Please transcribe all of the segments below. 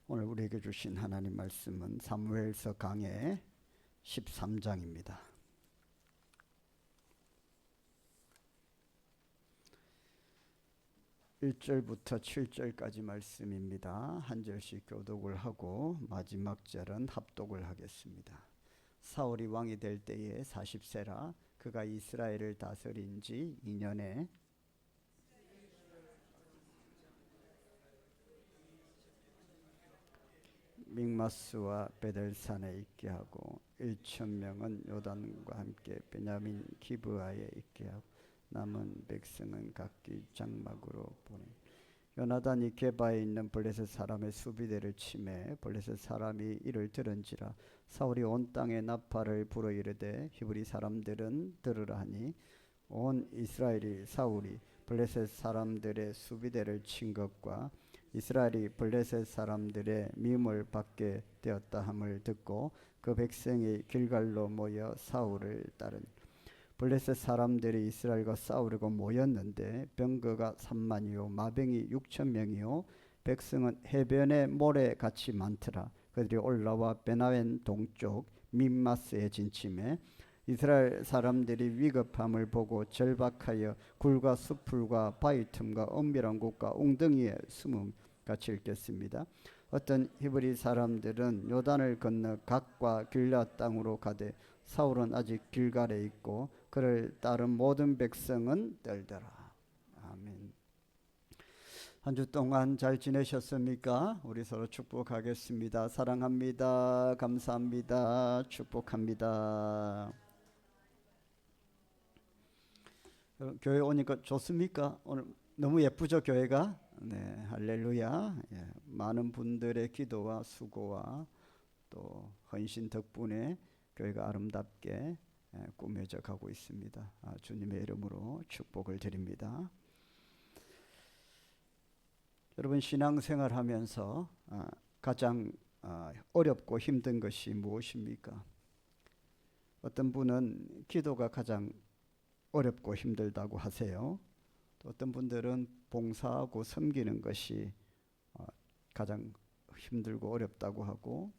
오늘 우리에게 주신 하나님 말씀은 사무엘서 강해 13장입니다. 1절부터 7절까지 말씀입니다. 한 절씩 교독을 하고 마지막 절은 합독을 하겠습니다. 사울이 왕이 될 때에 40세라 그가 이스라엘을 다스린 지 2년에 믹마스와 베델산에 있게 하고 1,000명은 요단과 함께 베냐민 기브아에 있게 하고 남은 백성은 각기 장막으로 보내. 요나단이 게바에 있는 블레셋 사람의 수비대를 치매 블레셋 사람이 이를 들은지라 사울이 온 땅에 나팔을 불어 이르되 히브리 사람들은 들으라 하니 온 이스라엘이 사울이 블레셋 사람들의 수비대를 친 것과 이스라엘이 블레셋 사람들의 미움을 받게 되었다 함을 듣고 그 백성이 길갈로 모여 사울을 따르니 블레셋 사람들이 이스라엘과 싸우려고 모였는데 병거가 3만이요 마병이 6,000명이요 백성은 해변의 모래같이 많더라. 그들이 올라와 베나웬 동쪽 밋마스에 진침해 이스라엘 사람들이 위급함을 보고 절박하여 굴과 수풀과 바위 틈과 은밀한 곳과 웅덩이에 숨음 같이 읽겠습니다. 어떤 히브리 사람들은 요단을 건너 각과 길앗 땅으로 가되 사울은 아직 길갈에 있고 그를 따른 모든 백성은 떨더라. 아멘. 한 주 동안 잘 지내셨습니까? 우리 서로 축복하겠습니다. 사랑합니다. 감사합니다. 축복합니다. 교회 오니까 좋습니까? 오늘 너무 예쁘죠, 교회가? 네, 할렐루야. 예, 많은 분들의 기도와 수고와 또 헌신 덕분에 교회가 아름답게 꾸며져 가고 있습니다. 주님의 이름으로 축복을 드립니다. 여러분, 신앙생활 하면서 가장 어렵고 힘든 것이 무엇입니까? 어떤 분은 기도가 가장 어렵고 힘들다고 하세요. 또 어떤 분들은 봉사하고 섬기는 것이 가장 힘들고 어렵다고 하고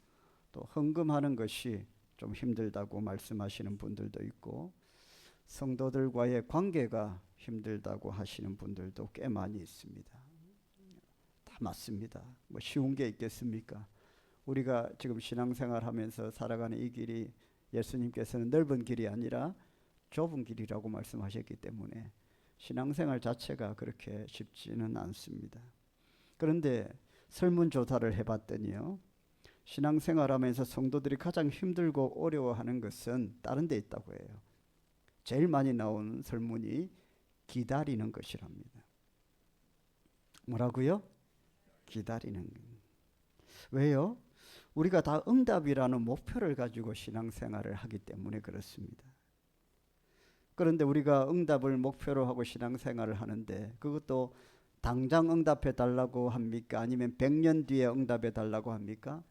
또 헌금하는 것이 좀 힘들다고 말씀하시는 분들도 있고 성도들과의 관계가 힘들다고 하시는 분들도 꽤 많이 있습니다. 다 맞습니다. 뭐 쉬운 게 있겠습니까? 우리가 지금 신앙생활 하면서 살아가는 이 길이 예수님께서는 넓은 길이 아니라 좁은 길이라고 말씀하셨기 때문에 신앙생활 자체가 그렇게 쉽지는 않습니다. 그런데 설문조사를 해봤더니요, 신앙생활하면서 성도들이 가장 힘들고 어려워하는 것은 다른 데 있다고 해요. 제일 많이 나오는 설문이 기다리는 것이랍니다. 뭐라고요? 기다리는. 왜요? 우리가 다 응답이라는 목표를 가지고 신앙생활을 하기 때문에 그렇습니다. 그런데 우리가 응답을 목표로 하고 신앙생활을 하는데 그것도 당장 응답해 달라고 합니까? 아니면 100년 뒤에 응답해 달라고 합니까?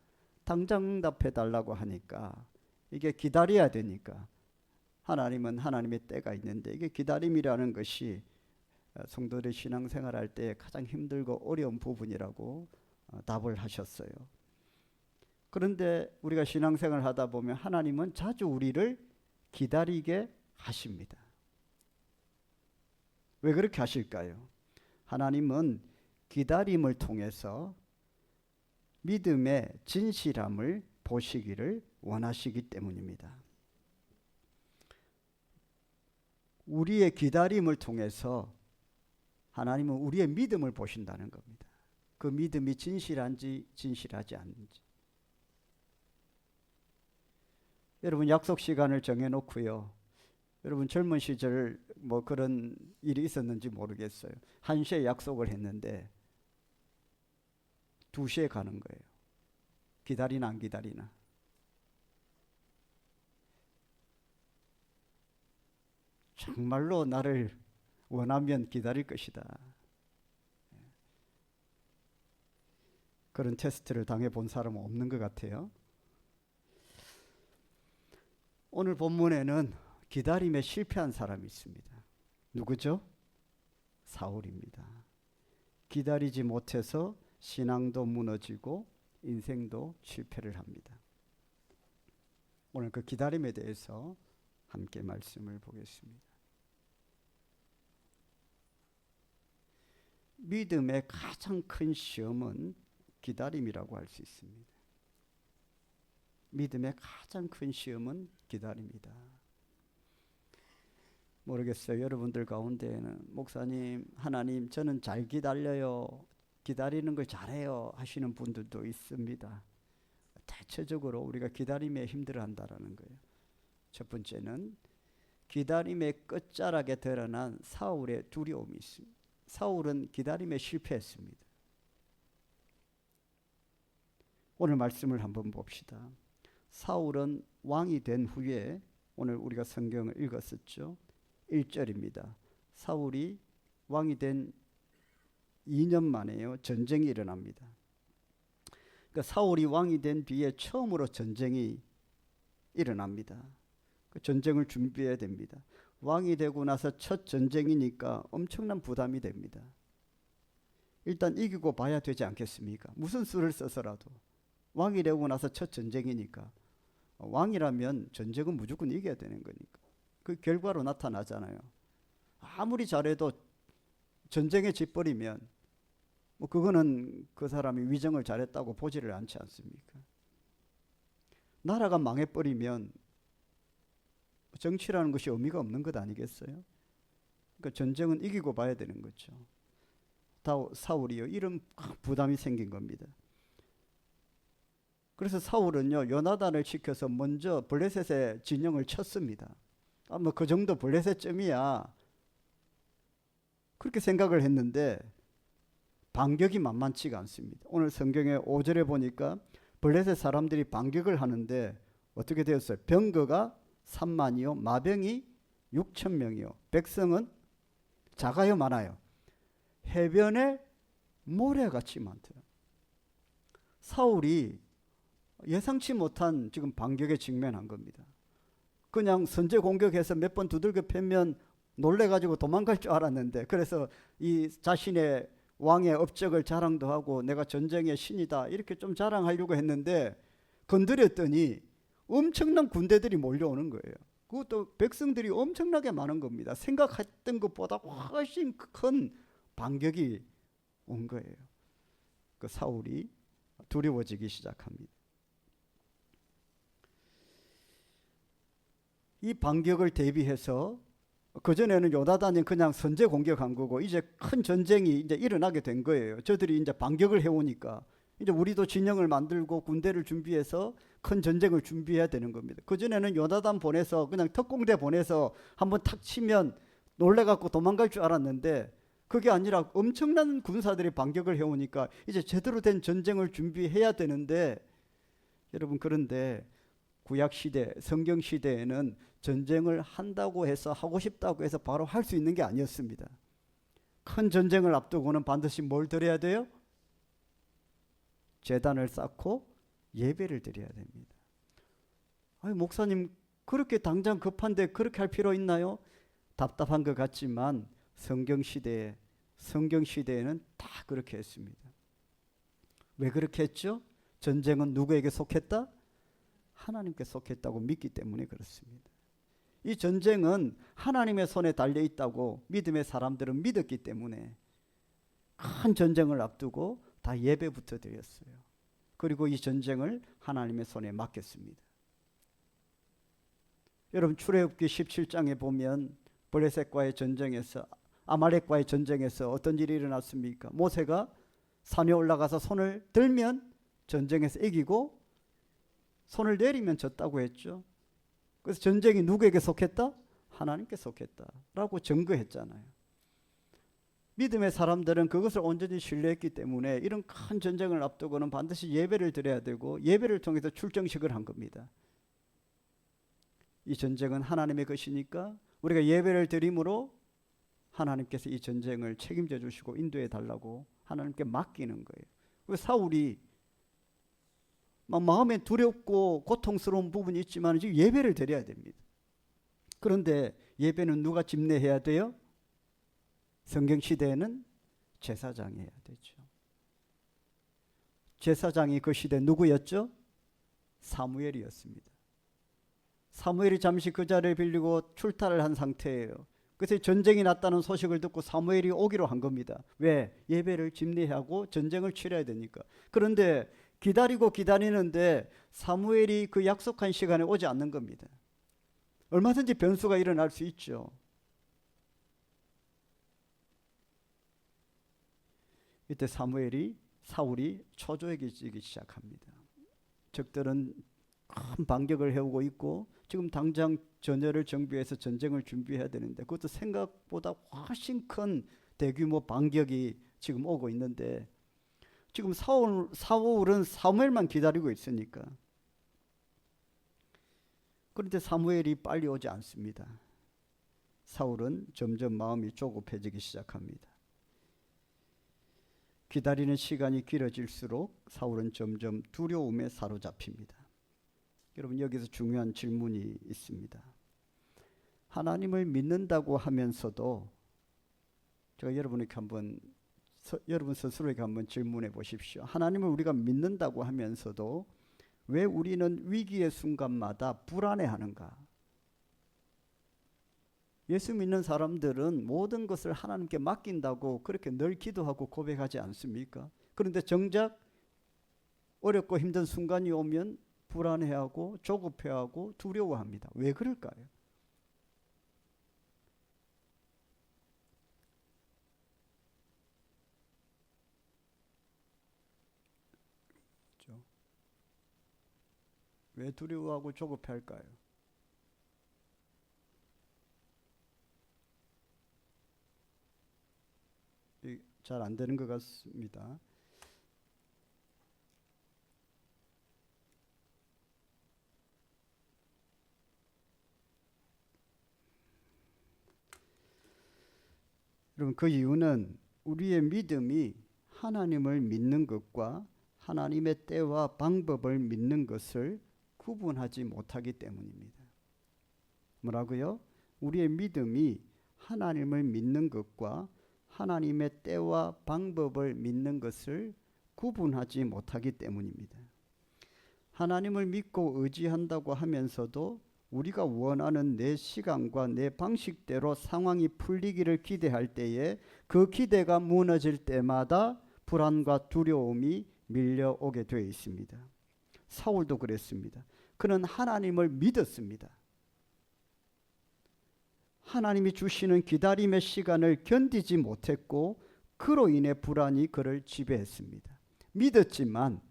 당장 응답해 달라고 하니까 이게 기다려야 되니까 하나님은 하나님의 때가 있는데 이게 기다림이라는 것이 성도들의 신앙생활할 때 가장 힘들고 어려운 부분이라고 답을 하셨어요. 그런데 우리가 신앙생활을 하다 보면 하나님은 자주 우리를 기다리게 하십니다. 왜 그렇게 하실까요? 하나님은 기다림을 통해서 믿음의 진실함을 보시기를 원하시기 때문입니다. 우리의 기다림을 통해서 하나님은 우리의 믿음을 보신다는 겁니다. 그 믿음이 진실한지 진실하지 않는지. 여러분, 약속 시간을 정해놓고요. 여러분, 젊은 시절 뭐 그런 일이 있었는지 모르겠어요. 1시에 약속을 했는데 2시에 가는 거예요. 기다리나 안 기다리나. 정말로 나를 원하면 기다릴 것이다. 그런 테스트를 당해본 사람은 없는 것 같아요. 오늘 본문에는 기다림에 실패한 사람이 있습니다. 누구죠? 사울입니다. 기다리지 못해서 신앙도 무너지고 인생도 실패를 합니다. 오늘 그 기다림에 대해서 함께 말씀을 보겠습니다. 믿음의 가장 큰 시험은 기다림이라고 할 수 있습니다. 믿음의 가장 큰 시험은 기다림이다. 모르겠어요. 여러분들 가운데에는 목사님, 하나님, 저는 잘 기다려요, 기다리는 걸 잘해요 하시는 분들도 있습니다. 대체적으로 우리가 기다림에 힘들어한다라는 거예요. 첫 번째는 기다림의 끝자락에 드러난 사울의 두려움이 있습니다. 사울은 기다림에 실패했습니다. 오늘 말씀을 한번 봅시다. 사울은 왕이 된 후에, 오늘 우리가 성경을 읽었었죠. 1절입니다. 사울이 왕이 된 2년 만에요, 전쟁이 일어납니다. 그러니까 사울이 왕이 된 뒤에 처음으로 전쟁이 일어납니다. 그 전쟁을 준비해야 됩니다. 왕이 되고 나서 첫 전쟁이니까 엄청난 부담이 됩니다. 일단 이기고 봐야 되지 않겠습니까? 무슨 수를 써서라도 왕이 되고 나서 첫 전쟁이니까, 왕이라면 전쟁은 무조건 이겨야 되는 거니까 그 결과로 나타나잖아요. 아무리 잘해도 전쟁에 져버리면 뭐 그거는 그 사람이 위정을 잘했다고 보지를 않지 않습니까? 나라가 망해버리면 정치라는 것이 의미가 없는 것 아니겠어요? 그러니까 전쟁은 이기고 봐야 되는 거죠. 사울이요, 이런 부담이 생긴 겁니다. 그래서 사울은요, 요나단을 시켜서 먼저 블레셋의 진영을 쳤습니다. 뭐 그 정도 블레셋쯤이야 그렇게 생각을 했는데 반격이 만만치가 않습니다. 오늘 성경의 5절에 보니까 블레셋 사람들이 반격을 하는데 어떻게 되었어요? 병거가 3만이요, 마병이 6,000명이요, 백성은 작아요, 많아요? 해변에 모래같이 많대요. 사울이 예상치 못한 지금 반격에 직면한 겁니다. 그냥 선제 공격해서 몇 번 두들겨 패면 놀래가지고 도망갈 줄 알았는데, 그래서 이 자신의 왕의 업적을 자랑도 하고 내가 전쟁의 신이다 이렇게 좀 자랑하려고 했는데 건드렸더니 엄청난 군대들이 몰려오는 거예요. 그것도 백성들이 엄청나게 많은 겁니다. 생각했던 것보다 훨씬 큰 반격이 온 거예요. 그 사울이 두려워지기 시작합니다. 이 반격을 대비해서 그전에는 요나단이 그냥 선제 공격한 거고 이제 큰 전쟁이 이제 일어나게 된 거예요. 저들이 이제 반격을 해오니까 이제 우리도 진영을 만들고 군대를 준비해서 큰 전쟁을 준비해야 되는 겁니다. 그전에는 요나단 보내서 그냥 특공대 보내서 한번 탁 치면 놀래갖고 도망갈 줄 알았는데 그게 아니라 엄청난 군사들이 반격을 해오니까 이제 제대로 된 전쟁을 준비해야 되는데, 여러분 그런데 구약시대, 성경시대에는 전쟁을 한다고 해서, 하고 싶다고 해서 바로 할 수 있는 게 아니었습니다. 큰 전쟁을 앞두고는 반드시 뭘 드려야 돼요? 제단을 쌓고 예배를 드려야 됩니다. 아니, 목사님 그렇게 당장 급한데 그렇게 할 필요 있나요? 답답한 것 같지만 성경시대에는 다 그렇게 했습니다. 왜 그렇게 했죠? 전쟁은 누구에게 속했다? 하나님께 속했다고 믿기 때문에 그렇습니다. 이 전쟁은 하나님의 손에 달려 있다고 믿음의 사람들은 믿었기 때문에 큰 전쟁을 앞두고 다 예배부터 드렸어요. 그리고 이 전쟁을 하나님의 손에 맡겼습니다. 여러분 출애굽기 17장에 보면 블레셋과의 전쟁에서, 아말렉과의 전쟁에서 어떤 일이 일어났습니까? 모세가 산에 올라가서 손을 들면 전쟁에서 이기고 손을 내리면 졌다고 했죠. 그래서 전쟁이 누구에게 속했다? 하나님께 속했다라고 증거했잖아요. 믿음의 사람들은 그것을 온전히 신뢰했기 때문에 이런 큰 전쟁을 앞두고는 반드시 예배를 드려야 되고 예배를 통해서 출정식을 한 겁니다. 이 전쟁은 하나님의 것이니까 우리가 예배를 드림으로 하나님께서 이 전쟁을 책임져 주시고 인도해 달라고 하나님께 맡기는 거예요. 그래서 사울이 마음에 두렵고 고통스러운 부분이 있지만 지금 예배를 드려야 됩니다. 그런데 예배는 누가 집례해야 돼요? 성경 시대에는 제사장이 해야 되죠. 제사장이 그 시대 누구였죠? 사무엘이었습니다. 사무엘이 잠시 그 자리를 빌리고 출타를 한 상태예요. 그래서 전쟁이 났다는 소식을 듣고 사무엘이 오기로 한 겁니다. 왜? 예배를 집례하고 전쟁을 치러야 되니까. 그런데 기다리고 기다리는데 사무엘이 그 약속한 시간에 오지 않는 겁니다. 얼마든지 변수가 일어날 수 있죠. 이때 사울이 초조해지기 시작합니다. 적들은 큰 반격을 해오고 있고 지금 당장 전열을 정비해서 전쟁을 준비해야 되는데 그것도 생각보다 훨씬 큰 대규모 반격이 지금 오고 있는데 지금 사울은 사무엘만 기다리고 있으니까. 그런데 사무엘이 빨리 오지 않습니다. 사울은 점점 마음이 조급해지기 시작합니다. 기다리는 시간이 길어질수록 사울은 점점 두려움에 사로잡힙니다. 여러분, 여기서 중요한 질문이 있습니다. 하나님을 믿는다고 하면서도 제가 여러분 스스로에게 한번 질문해 보십시오. 하나님을 우리가 믿는다고 하면서도 왜 우리는 위기의 순간마다 불안해하는가? 예수 믿는 사람들은 모든 것을 하나님께 맡긴다고 그렇게 늘 기도하고 고백하지 않습니까? 그런데 정작 어렵고 힘든 순간이 오면 불안해하고 조급해하고 두려워합니다. 왜 그럴까요? 그렇죠? 왜 두려워하고 조급해할까요? 잘 안 되는 것 같습니다. 여러분, 그 이유는 우리의 믿음이 하나님을 믿는 것과 하나님의 때와 방법을 믿는 것을 구분하지 못하기 때문입니다. 뭐라고요? 우리의 믿음이 하나님을 믿는 것과 하나님의 때와 방법을 믿는 것을 구분하지 못하기 때문입니다. 하나님을 믿고 의지한다고 하면서도 우리가 원하는 내 시간과 내 방식대로 상황이 풀리기를 기대할 때에 그 기대가 무너질 때마다 불안과 두려움이 밀려오게 되어 있습니다. 사울도 그랬습니다. 그는 하나님을 믿었습니다. 하나님이 주시는 기다림의 시간을 견디지 못했고 그로 인해 불안이 그를 지배했습니다. 믿었지만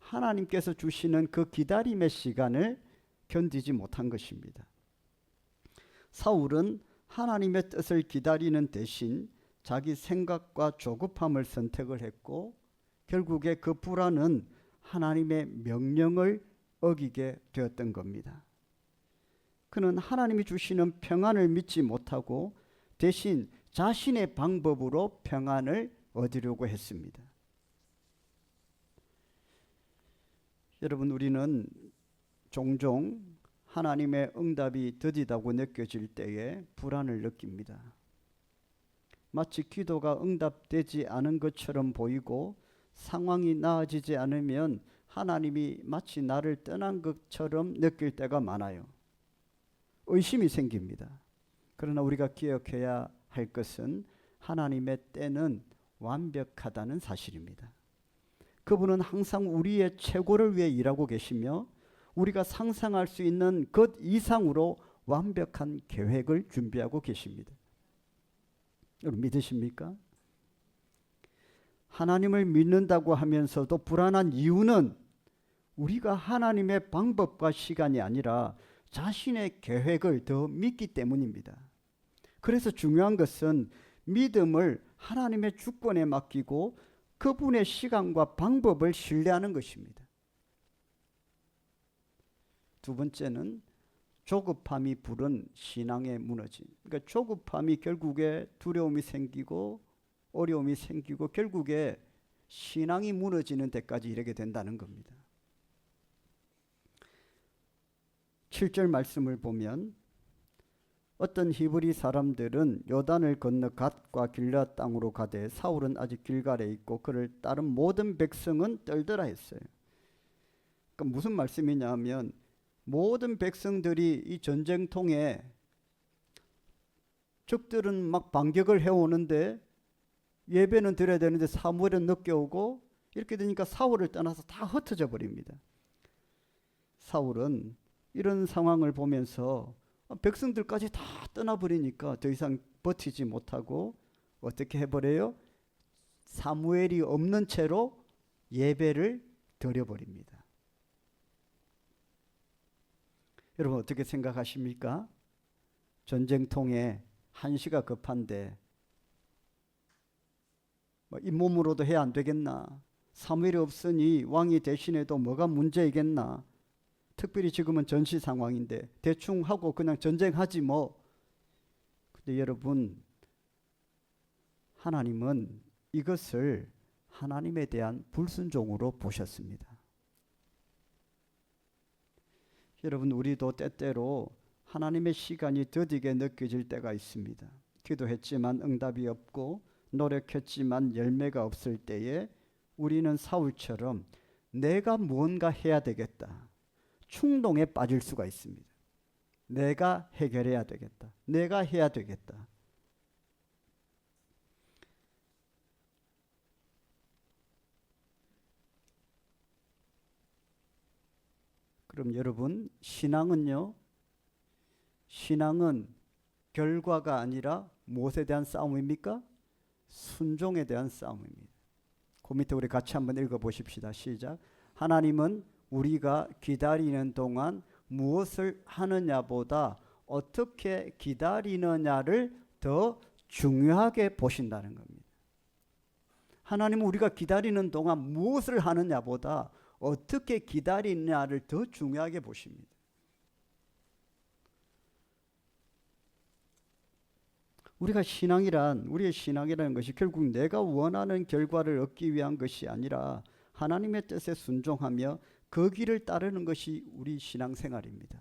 하나님께서 주시는 그 기다림의 시간을 견디지 못한 것입니다. 사울은 하나님의 뜻을 기다리는 대신 자기 생각과 조급함을 선택을 했고 결국에 그 불안은 하나님의 명령을 어기게 되었던 겁니다. 그는 하나님이 주시는 평안을 믿지 못하고 대신 자신의 방법으로 평안을 얻으려고 했습니다. 여러분, 우리는 종종 하나님의 응답이 더디다고 느껴질 때에 불안을 느낍니다. 마치 기도가 응답되지 않은 것처럼 보이고 상황이 나아지지 않으면 하나님이 마치 나를 떠난 것처럼 느낄 때가 많아요. 의심이 생깁니다. 그러나 우리가 기억해야 할 것은 하나님의 때는 완벽하다는 사실입니다. 그분은 항상 우리의 최고를 위해 일하고 계시며 우리가 상상할 수 있는 것 이상으로 완벽한 계획을 준비하고 계십니다. 여러분, 믿으십니까? 하나님을 믿는다고 하면서도 불안한 이유는 우리가 하나님의 방법과 시간이 아니라 자신의 계획을 더 믿기 때문입니다. 그래서 중요한 것은 믿음을 하나님의 주권에 맡기고 그분의 시간과 방법을 신뢰하는 것입니다. 두 번째는 조급함이 부른 신앙의 무너짐. 그러니까 조급함이 결국에 두려움이 생기고 어려움이 생기고 결국에 신앙이 무너지는 데까지 이르게 된다는 겁니다. 7절 말씀을 보면 어떤 히브리 사람들은 요단을 건너 갓과 길르앗 땅으로 가되 사울은 아직 길갈에 있고 그를 따른 모든 백성은 떨더라 했어요. 그러니까 무슨 말씀이냐 하면 모든 백성들이 이 전쟁통에 적들은 막 반격을 해오는데 예배는 드려야 되는데 사무엘은 늦게 오고 이렇게 되니까 사울을 떠나서 다 흩어져 버립니다. 사울은 이런 상황을 보면서 백성들까지 다 떠나버리니까 더 이상 버티지 못하고 어떻게 해버려요? 사무엘이 없는 채로 예배를 드려버립니다. 여러분 어떻게 생각하십니까? 전쟁통에 한시가 급한데 잇몸으로도 해야 안 되겠나? 사무엘이 없으니 왕이 대신해도 뭐가 문제이겠나? 특별히 지금은 전시 상황인데 대충 하고 그냥 전쟁하지 뭐. 근데 여러분 하나님은 이것을 하나님에 대한 불순종으로 보셨습니다. 여러분 우리도 때때로 하나님의 시간이 더디게 느껴질 때가 있습니다. 기도했지만 응답이 없고 노력했지만 열매가 없을 때에 우리는 사울처럼 내가 무언가 해야 되겠다. 충동에 빠질 수가 있습니다. 내가 해결해야 되겠다. 내가 해야 되겠다. 그럼 여러분 신앙은요? 신앙은 결과가 아니라 무엇에 대한 싸움입니까? 순종에 대한 싸움입니다. 그 밑에 우리 같이 한번 읽어보십시다. 시작. 하나님은 우리가 기다리는 동안 무엇을 하느냐보다 어떻게 기다리느냐를 더 중요하게 보신다는 겁니다. 하나님은 우리가 기다리는 동안 무엇을 하느냐보다 어떻게 기다리느냐를 더 중요하게 보십니다. 우리의 신앙이라는 것이 결국 내가 원하는 결과를 얻기 위한 것이 아니라 하나님의 뜻에 순종하며 그 길을 따르는 것이 우리 신앙생활입니다.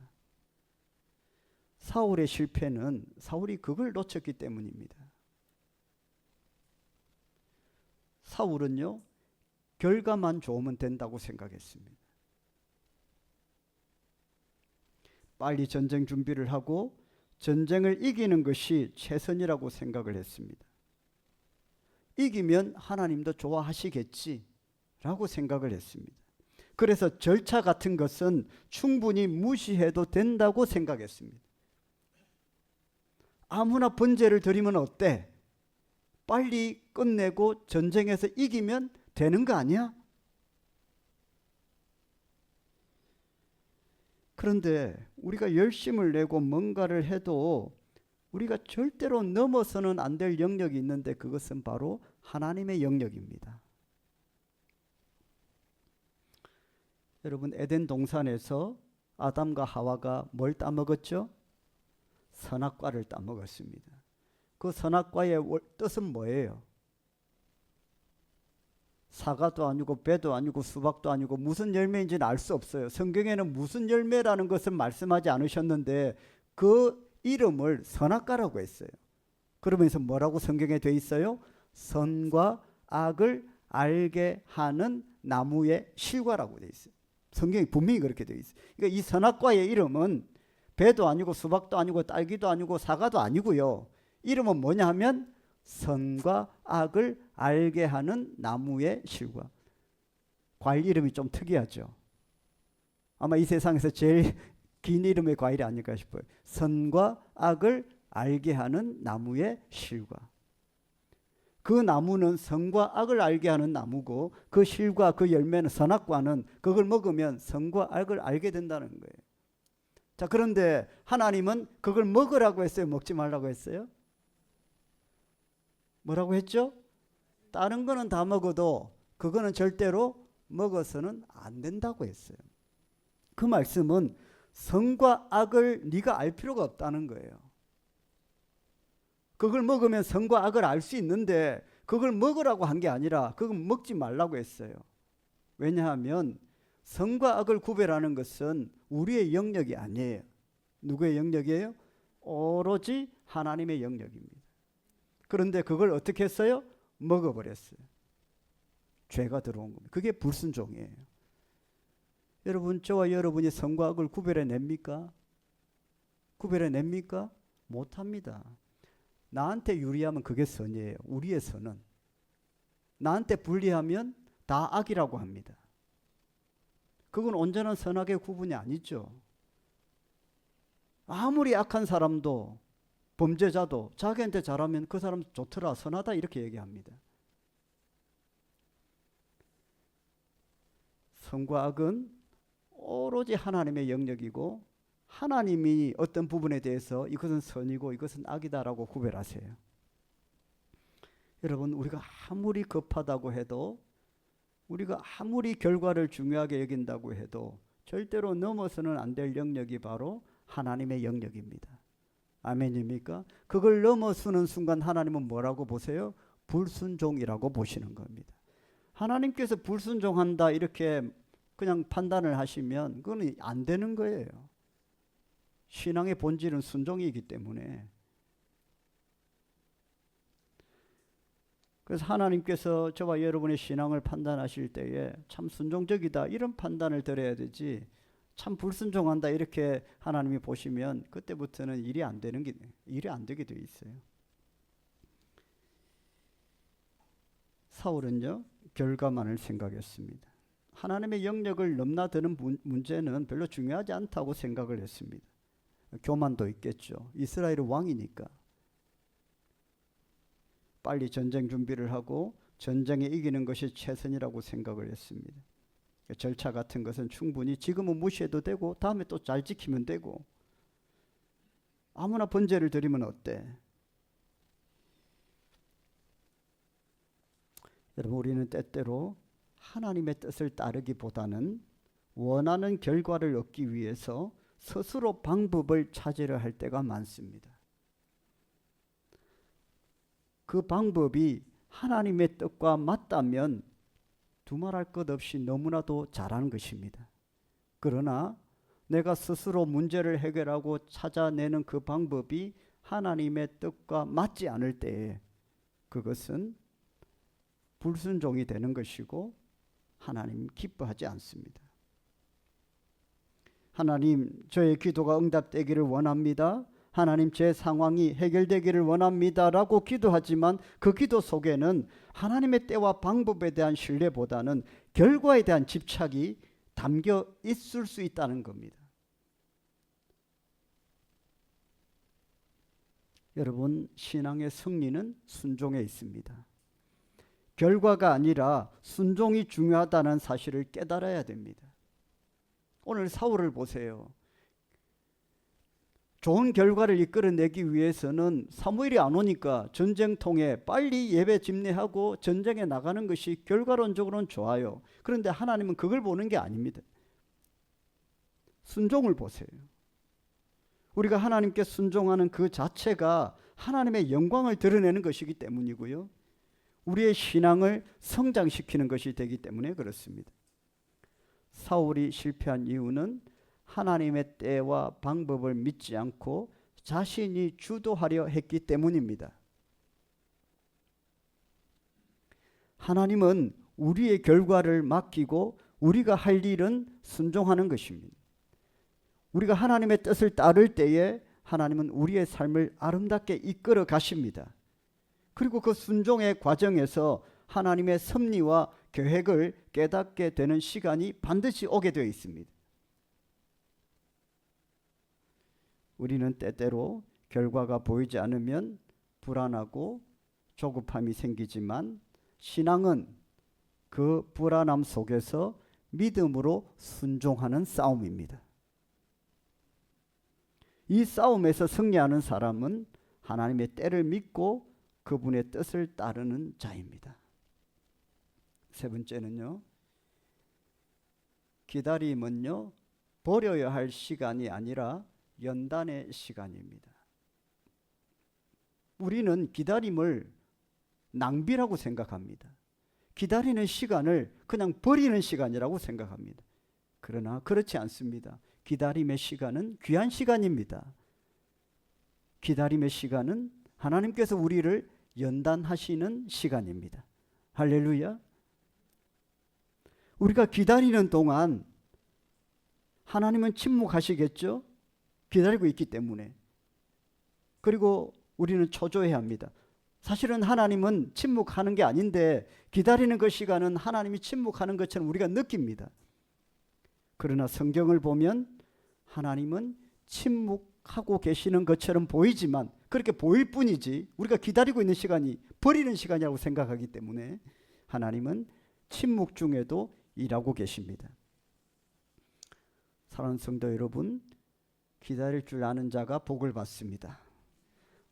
사울의 실패는 사울이 그걸 놓쳤기 때문입니다. 사울은요, 결과만 좋으면 된다고 생각했습니다. 빨리 전쟁 준비를 하고 전쟁을 이기는 것이 최선이라고 생각을 했습니다. 이기면 하나님도 좋아하시겠지라고 생각을 했습니다. 그래서 절차 같은 것은 충분히 무시해도 된다고 생각했습니다. 아무나 번제를 드리면 어때? 빨리 끝내고 전쟁에서 이기면 되는 거 아니야? 그런데 우리가 열심을 내고 뭔가를 해도 우리가 절대로 넘어서는 안 될 영역이 있는데 그것은 바로 하나님의 영역입니다. 여러분 에덴 동산에서 아담과 하와가 뭘 따먹었죠? 선악과를 따먹었습니다. 그 선악과의 뜻은 뭐예요? 사과도 아니고 배도 아니고 수박도 아니고 무슨 열매인지는 알 수 없어요. 성경에는 무슨 열매라는 것은 말씀하지 않으셨는데 그 이름을 선악과라고 했어요. 그러면서 뭐라고 성경에 돼 있어요? 선과 악을 알게 하는 나무의 실과라고 돼 있어요. 성경이 분명히 그렇게 돼 있어요. 그러니까 이 선악과의 이름은 배도 아니고 수박도 아니고 딸기도 아니고 사과도 아니고요. 이름은 뭐냐 하면 선과 악을 알게 하는 나무의 실과. 과일 이름이 좀 특이하죠. 아마 이 세상에서 제일 긴 이름의 과일이 아닐까 싶어요. 선과 악을 알게 하는 나무의 실과. 그 나무는 선과 악을 알게 하는 나무고 그 실과 그 열매는 선악과는 그걸 먹으면 선과 악을 알게 된다는 거예요. 자, 그런데 하나님은 그걸 먹으라고 했어요? 먹지 말라고 했어요? 뭐라고 했죠? 다른 거는 다 먹어도 그거는 절대로 먹어서는 안 된다고 했어요. 그 말씀은 선과 악을 네가 알 필요가 없다는 거예요. 그걸 먹으면 선과 악을 알 수 있는데 그걸 먹으라고 한 게 아니라 그걸 먹지 말라고 했어요. 왜냐하면 선과 악을 구별하는 것은 우리의 영역이 아니에요. 누구의 영역이에요? 오로지 하나님의 영역입니다. 그런데 그걸 어떻게 했어요? 먹어버렸어요. 죄가 들어온 겁니다. 그게 불순종이에요. 여러분, 저와 여러분이 선과 악을 구별해냅니까? 구별해냅니까? 못합니다. 나한테 유리하면 그게 선이에요. 우리의 선은. 나한테 불리하면 다 악이라고 합니다. 그건 온전한 선악의 구분이 아니죠. 아무리 악한 사람도, 범죄자도 자기한테 잘하면 그 사람 좋더라, 선하다 이렇게 얘기합니다. 선과 악은 오로지 하나님의 영역이고, 하나님이 어떤 부분에 대해서 이것은 선이고 이것은 악이다라고 구별하세요. 여러분, 우리가 아무리 급하다고 해도, 우리가 아무리 결과를 중요하게 여긴다고 해도 절대로 넘어서는 안 될 영역이 바로 하나님의 영역입니다. 아멘입니까? 그걸 넘어서는 순간 하나님은 뭐라고 보세요? 불순종이라고 보시는 겁니다. 하나님께서 불순종한다 이렇게 그냥 판단을 하시면 그건 안 되는 거예요. 신앙의 본질은 순종이기 때문에. 그래서 하나님께서 저와 여러분의 신앙을 판단하실 때에 참 순종적이다 이런 판단을 드려야 되지, 참 불순종한다 이렇게 하나님이 보시면 그때부터는 일이 안 되게 돼 있어요. 사울은요, 결과만을 생각했습니다. 하나님의 영역을 넘나드는 문제는 별로 중요하지 않다고 생각을 했습니다. 교만도 있겠죠. 이스라엘의 왕이니까. 빨리 전쟁 준비를 하고 전쟁에 이기는 것이 최선이라고 생각을 했습니다. 절차 같은 것은 충분히 지금은 무시해도 되고 다음에 또 잘 지키면 되고, 아무나 번제를 드리면 어때? 여러분, 우리는 때때로 하나님의 뜻을 따르기보다는 원하는 결과를 얻기 위해서 스스로 방법을 찾으려 할 때가 많습니다. 그 방법이 하나님의 뜻과 맞다면 두말할 것 없이 너무나도 잘하는 것입니다. 그러나 내가 스스로 문제를 해결하고 찾아내는 그 방법이 하나님의 뜻과 맞지 않을 때에 그것은 불순종이 되는 것이고 하나님 기뻐하지 않습니다. 하나님, 저의 기도가 응답되기를 원합니다. 하나님, 제 상황이 해결되기를 원합니다 라고 기도하지만 그 기도 속에는 하나님의 때와 방법에 대한 신뢰보다는 결과에 대한 집착이 담겨 있을 수 있다는 겁니다. 여러분, 신앙의 승리는 순종에 있습니다. 결과가 아니라 순종이 중요하다는 사실을 깨달아야 됩니다. 오늘 사울을 보세요. 좋은 결과를 이끌어내기 위해서는 사무엘이 안 오니까 전쟁통에 빨리 예배 집례하고 전쟁에 나가는 것이 결과론적으로는 좋아요. 그런데 하나님은 그걸 보는 게 아닙니다. 순종을 보세요. 우리가 하나님께 순종하는 그 자체가 하나님의 영광을 드러내는 것이기 때문이고요. 우리의 신앙을 성장시키는 것이 되기 때문에 그렇습니다. 사울이 실패한 이유는 하나님의 때와 방법을 믿지 않고 자신이 주도하려 했기 때문입니다. 하나님은 우리의 결과를 맡기고 우리가 할 일은 순종하는 것입니다. 우리가 하나님의 뜻을 따를 때에 하나님은 우리의 삶을 아름답게 이끌어 가십니다. 그리고 그 순종의 과정에서 하나님의 섭리와 계획을 깨닫게 되는 시간이 반드시 오게 되어 있습니다. 우리는 때때로 결과가 보이지 않으면 불안하고 조급함이 생기지만 신앙은 그 불안함 속에서 믿음으로 순종하는 싸움입니다. 이 싸움에서 승리하는 사람은 하나님의 때를 믿고 그분의 뜻을 따르는 자입니다. 세 번째는요, 기다림은요, 버려야 할 시간이 아니라 연단의 시간입니다. 우리는 기다림을 낭비라고 생각합니다. 기다리는 시간을 그냥 버리는 시간이라고 생각합니다. 그러나 그렇지 않습니다. 기다림의 시간은 귀한 시간입니다. 기다림의 시간은 하나님께서 우리를 연단하시는 시간입니다. 할렐루야. 우리가 기다리는 동안 하나님은 침묵하시겠죠? 기다리고 있기 때문에. 그리고 우리는 초조해야 합니다. 사실은 하나님은 침묵하는 게 아닌데 기다리는 그 시간은 하나님이 침묵하는 것처럼 우리가 느낍니다. 그러나 성경을 보면 하나님은 침묵하고 계시는 것처럼 보이지만 그렇게 보일 뿐이지 우리가 기다리고 있는 시간이 버리는 시간이라고 생각하기 때문에 하나님은 침묵 중에도 일하고 계십니다. 사랑하는 성도 여러분, 기다릴 줄 아는 자가 복을 받습니다.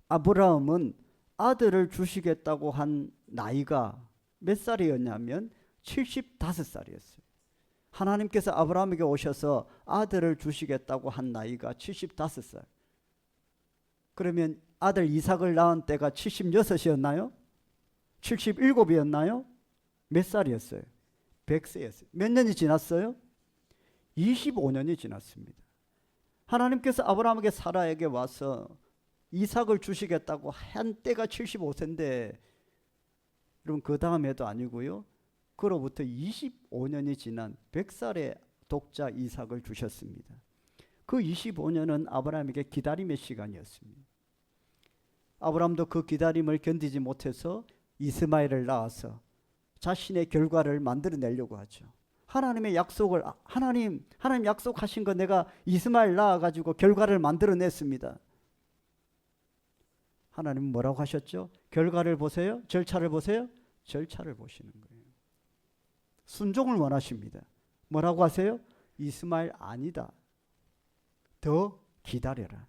아브라함은 아들을 주시겠다고 한 나이가 몇 살이었냐면 75살이었어요. 하나님께서 아브라함에게 오셔서 아들을 주시겠다고 한 나이가 75살. 그러면 아들 이삭을 낳은 때가 76이었나요? 77이었나요? 몇 살이었어요? 100세였어요. 몇 년이 지났어요? 25년이 지났습니다. 하나님께서 아브라함에게 사라에게 와서 이삭을 주시겠다고 한 때가 75세인데 여러분 그 다음에도 아니고요. 그로부터 25년이 지난 100살의 독자 이삭을 주셨습니다. 그 25년은 아브라함에게 기다림의 시간이었습니다. 아브라함도 그 기다림을 견디지 못해서 이스마엘을 낳아서 자신의 결과를 만들어내려고 하죠. 하나님의 약속을 하나님 약속하신 거 내가 이스마엘 낳아가지고 결과를 만들어냈습니다. 하나님은 뭐라고 하셨죠? 결과를 보세요? 절차를 보세요? 절차를 보시는 거예요. 순종을 원하십니다. 뭐라고 하세요? 이스마엘 아니다. 더 기다려라.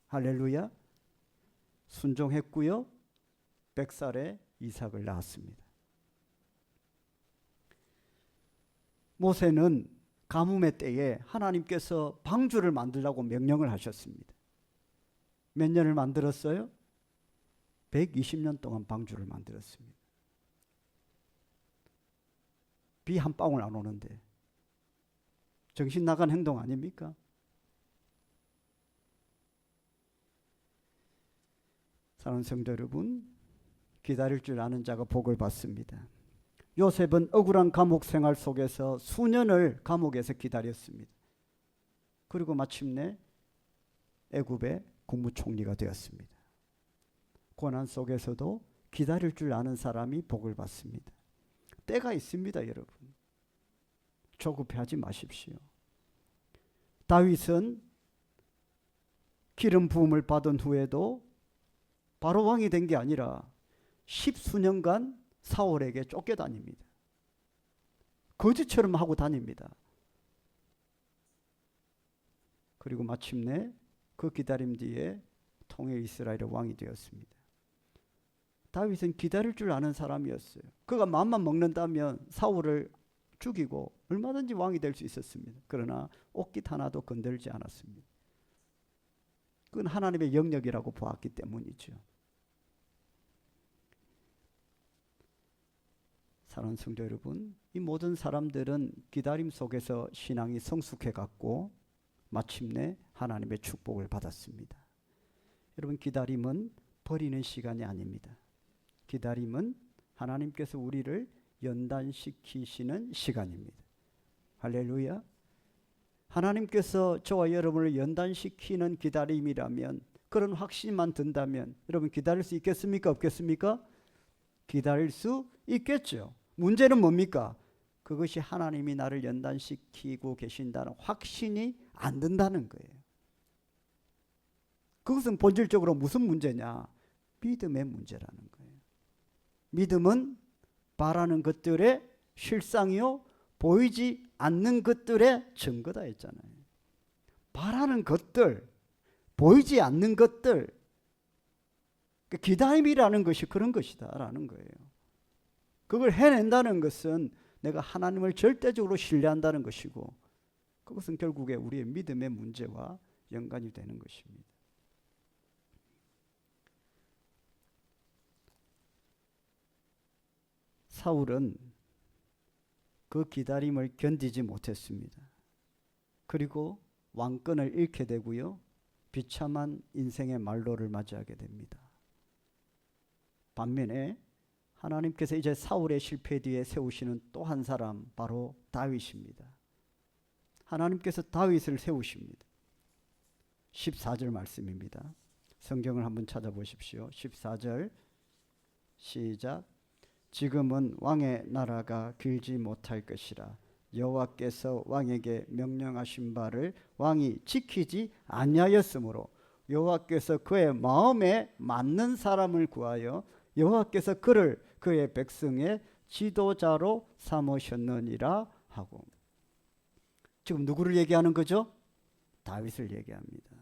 할렐루야. 순종했고요. 100살에 이삭을 낳았습니다. 모세는 가뭄의 때에 하나님께서 방주를 만들라고 명령을 하셨습니다. 몇 년을 만들었어요? 120년 동안 방주를 만들었습니다. 비 한 방울 안 오는데 정신 나간 행동 아닙니까? 사랑하는 성도 여러분, 기다릴 줄 아는 자가 복을 받습니다. 요셉은 억울한 감옥 생활 속에서 수년을 감옥에서 기다렸습니다. 그리고 마침내 애굽의 국무총리가 되었습니다. 고난 속에서도 기다릴 줄 아는 사람이 복을 받습니다. 때가 있습니다, 여러분. 조급해하지 마십시오. 다윗은 기름 부음을 받은 후에도 바로 왕이 된 게 아니라 10수년간 사울에게 쫓겨다닙니다. 거지처럼 하고 다닙니다. 그리고 마침내 그 기다림 뒤에 통일 이스라엘의 왕이 되었습니다. 다윗은 기다릴 줄 아는 사람이었어요. 그가 마음만 먹는다면 사울을 죽이고 얼마든지 왕이 될 수 있었습니다. 그러나 옷깃 하나도 건들지 않았습니다. 그건 하나님의 영역이라고 보았기 때문이죠. 사랑하는 성도 여러분, 이 모든 사람들은 기다림 속에서 신앙이 성숙해 갔고 마침내 하나님의 축복을 받았습니다. 여러분, 기다림은 버리는 시간이 아닙니다. 기다림은 하나님께서 우리를 연단시키시는 시간입니다. 할렐루야. 하나님께서 저와 여러분을 연단시키는 기다림이라면, 그런 확신만 든다면 여러분 기다릴 수 있겠습니까? 없겠습니까? 기다릴 수 있겠죠. 문제는 뭡니까? 그것이 하나님이 나를 연단시키고 계신다는 확신이 안 든다는 거예요. 그것은 본질적으로 무슨 문제냐? 믿음의 문제라는 거예요. 믿음은 바라는 것들의 실상이요 보이지 않는 것들의 증거다 했잖아요. 바라는 것들, 보이지 않는 것들, 기다림이라는 것이 그런 것이다라는 거예요. 그걸 해낸다는 것은 내가 하나님을 절대적으로 신뢰한다는 것이고, 그것은 결국에 우리의 믿음의 문제와 연관이 되는 것입니다. 사울은 그 기다림을 견디지 못했습니다. 그리고 왕권을 잃게 되고요, 비참한 인생의 말로를 맞이하게 됩니다. 반면에 하나님께서 이제 사울의 실패 뒤에 세우시는 또 한 사람, 바로 다윗입니다. 하나님께서 다윗을 세우십니다. 14절 말씀입니다. 성경을 한번 찾아보십시오. 14절 시작. 지금은 왕의 나라가 길지 못할 것이라 여호와께서 왕에게 명령하신 바를 왕이 지키지 아니하였으므로 여호와께서 그의 마음에 맞는 사람을 구하여 여호와께서 그를 그의 백성의 지도자로 삼으셨느니라 하고. 지금 누구를 얘기하는 거죠? 다윗을 얘기합니다.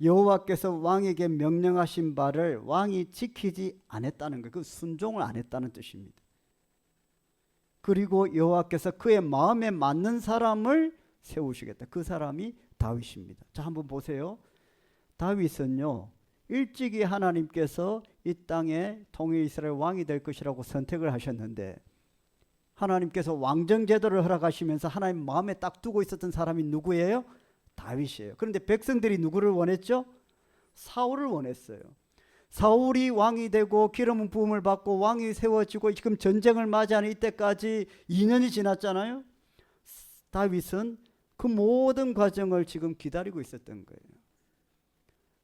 여호와께서 왕에게 명령하신 바를 왕이 지키지 않았다는 거예요. 그 순종을 안 했다는 뜻입니다. 그리고 여호와께서 그의 마음에 맞는 사람을 세우시겠다. 그 사람이 다윗입니다. 자, 한번 보세요. 다윗은요, 일찍이 하나님께서 이 땅에 통일 이스라엘 왕이 될 것이라고 선택을 하셨는데, 하나님께서 왕정 제도를 허락하시면서 하나님 마음에 딱 두고 있었던 사람이 누구예요? 다윗이에요. 그런데 백성들이 누구를 원했죠? 사울을 원했어요. 사울이 왕이 되고 기름 부음을 받고 왕이 세워지고 지금 전쟁을 맞이하는 이때까지 2년이 지났잖아요. 다윗은 그 모든 과정을 지금 기다리고 있었던 거예요.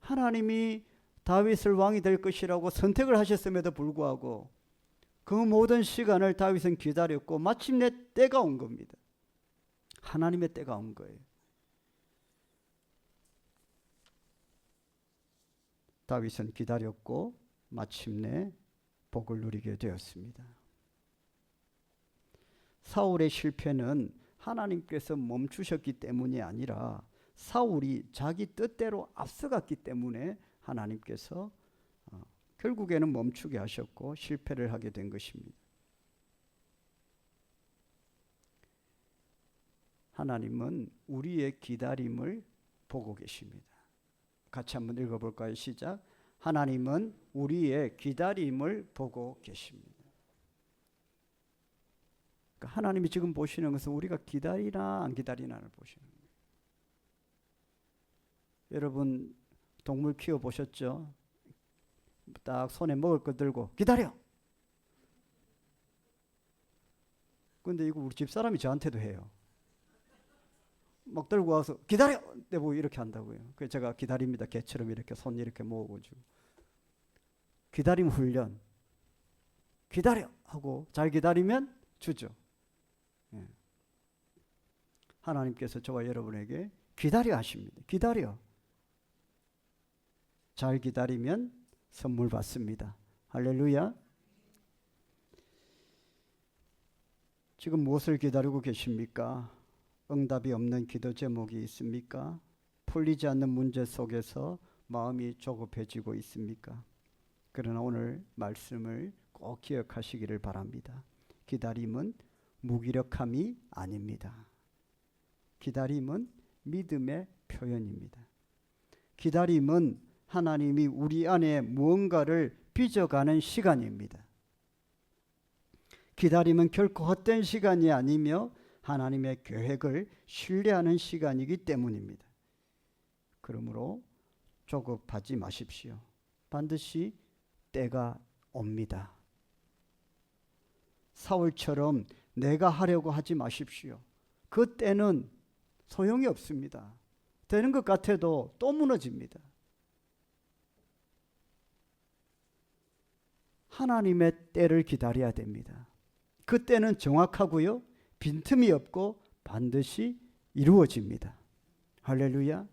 하나님이 다윗을 왕이 될 것이라고 선택을 하셨음에도 불구하고 그 모든 시간을 다윗은 기다렸고 마침내 때가 온 겁니다. 하나님의 때가 온 거예요. 다윗은 기다렸고 마침내 복을 누리게 되었습니다. 사울의 실패는 하나님께서 멈추셨기 때문이 아니라 사울이 자기 뜻대로 앞서갔기 때문에 하나님께서 결국에는 멈추게 하셨고 실패를 하게 된 것입니다. 하나님은 우리의 기다림을 보고 계십니다. 같이 한번 읽어볼까요? 시작. 하나님은 우리의 기다림을 보고 계십니다. 그러니까 하나님이 지금 보시는 것은 우리가 기다리나 안 기다리나를 보시는 거예요. 여러분 동물 키워보셨죠? 딱 손에 먹을 거 들고 기다려. 근데 이거 우리 집사람이 저한테도 해요. 막 들고 와서 기다려! 내보고 이렇게 한다고요. 그래서 제가 기다립니다. 개처럼 이렇게 손 이렇게 모아가지고. 기다림 훈련. 기다려! 하고 잘 기다리면 주죠. 예. 하나님께서 저와 여러분에게 기다려 하십니다. 기다려. 잘 기다리면 선물 받습니다. 할렐루야. 지금 무엇을 기다리고 계십니까? 응답이 없는 기도 제목이 있습니까? 풀리지 않는 문제 속에서 마음이 조급해지고 있습니까? 그러나 오늘 말씀을 꼭 기억하시기를 바랍니다. 기다림은 무기력함이 아닙니다. 기다림은 믿음의 표현입니다. 기다림은 하나님이 우리 안에 무언가를 빚어가는 시간입니다. 기다림은 결코 헛된 시간이 아니며 하나님의 계획을 신뢰하는 시간이기 때문입니다. 그러므로 조급하지 마십시오. 반드시 때가 옵니다. 사울처럼 내가 하려고 하지 마십시오. 그 때는 소용이 없습니다. 되는 것 같아도 또 무너집니다. 하나님의 때를 기다려야 됩니다. 그 때는 정확하고요. 빈틈이 없고 반드시 이루어집니다. 할렐루야.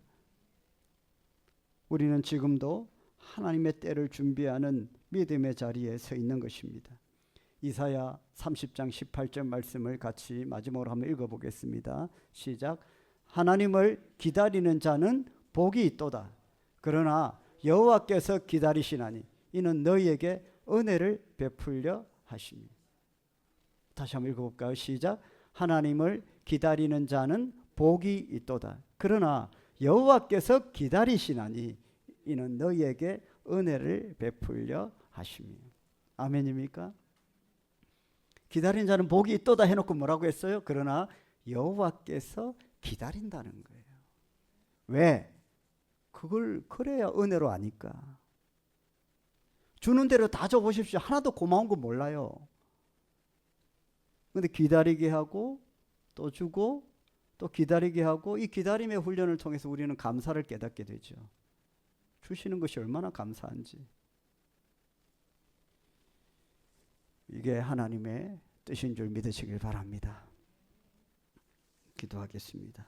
우리는 지금도 하나님의 때를 준비하는 믿음의 자리에 서 있는 것입니다. 이사야 30장 18절 말씀을 같이 마지막으로 한번 읽어보겠습니다. 시작. 하나님을 기다리는 자는 복이 있도다. 그러나 여호와께서 기다리시나니 이는 너희에게 은혜를 베풀려 하시니. 다시 한번 읽어볼까요? 시작. 하나님을 기다리는 자는 복이 있도다. 그러나 여호와께서 기다리시나니 이는 너희에게 은혜를 베풀려 하시니. 아멘입니까? 기다리는 자는 복이 있도다 해놓고 뭐라고 했어요? 그러나 여호와께서 기다린다는 거예요. 왜? 그 그걸 그래야 은혜로 아니까. 주는 대로 다 줘보십시오. 하나도 고마운 거 몰라요. 근데 기다리게 하고 또 주고 또 기다리게 하고, 이 기다림의 훈련을 통해서 우리는 감사를 깨닫게 되죠. 주시는 것이 얼마나 감사한지. 이게 하나님의 뜻인 줄 믿으시길 바랍니다. 기도하겠습니다.